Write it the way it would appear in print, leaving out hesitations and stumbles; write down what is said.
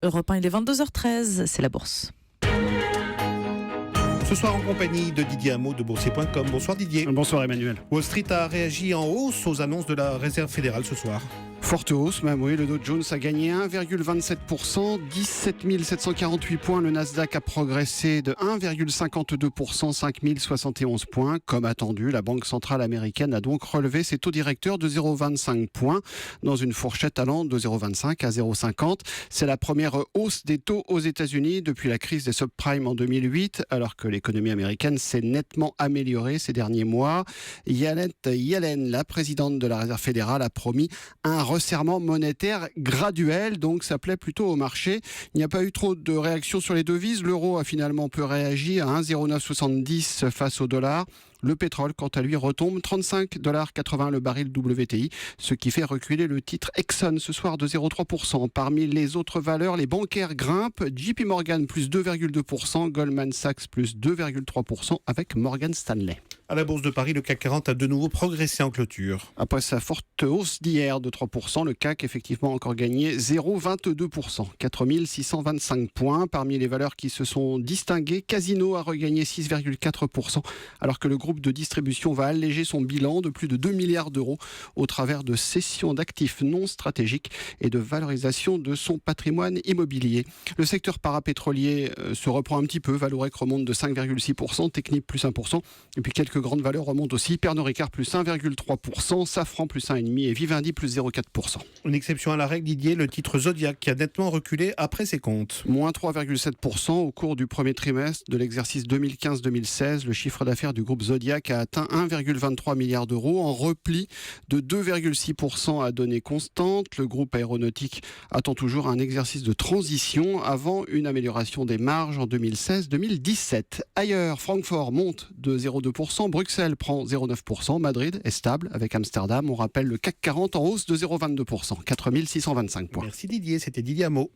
Europe 1, il est 22h13, c'est la bourse. Ce soir en compagnie de Didier Hameau de Boursier.com. Bonsoir Didier. Bonsoir Emmanuel. Wall Street a réagi en hausse aux annonces de la Réserve fédérale ce soir. Forte hausse même, oui. Le Dow Jones a gagné 1,27%, 17 748 points. Le Nasdaq a progressé de 1,52%, 5 071 points. Comme attendu, la Banque centrale américaine a donc relevé ses taux directeurs de 0,25 points dans une fourchette allant de 0,25 à 0,50. C'est la première hausse des taux aux États-Unis depuis la crise des subprimes en 2008, alors que l'économie américaine s'est nettement améliorée ces derniers mois. Janet Yellen, la présidente de la Réserve fédérale, a promis un resserrement monétaire graduel, donc ça plaît plutôt au marché. Il n'y a pas eu trop de réactions sur les devises. L'euro a finalement peu réagi à 1,0970 face au dollar. Le pétrole, quant à lui, retombe 35,80$ le baril WTI, ce qui fait reculer le titre Exxon ce soir de 0,3%. Parmi les autres valeurs, les bancaires grimpent. JP Morgan plus 2,2%, Goldman Sachs plus 2,3% avec Morgan Stanley. À la Bourse de Paris, le CAC 40 a de nouveau progressé en clôture. Après sa forte hausse d'hier de 3%, le CAC effectivement encore gagné 0,22%, 4 625 points. Parmi les valeurs qui se sont distinguées, Casino a regagné 6,4%, alors que le groupe de distribution va alléger son bilan de plus de 2 milliards d'euros au travers de cessions d'actifs non stratégiques et de valorisation de son patrimoine immobilier. Le secteur parapétrolier se reprend un petit peu. Vallourec remonte de 5,6%, Technip plus 1%, et puis quelques grandes valeurs remontent aussi. Pernod Ricard plus 1,3%, Safran plus 1,5% et Vivendi plus 0,4%. Une exception à la règle, Didier, le titre Zodiac qui a nettement reculé après ses comptes. Moins 3,7% au cours du premier trimestre de l'exercice 2015-2016. Le chiffre d'affaires du groupe Zodiac a atteint 1,23 milliard d'euros en repli de 2,6% à données constantes. Le groupe aéronautique attend toujours un exercice de transition avant une amélioration des marges en 2016-2017. Ailleurs, Francfort monte de 0,2%, Bruxelles prend 0,9%, Madrid est stable avec Amsterdam. On rappelle le CAC 40 en hausse de 0,22%, 4 625 points. Merci Didier, c'était Didier Hameau.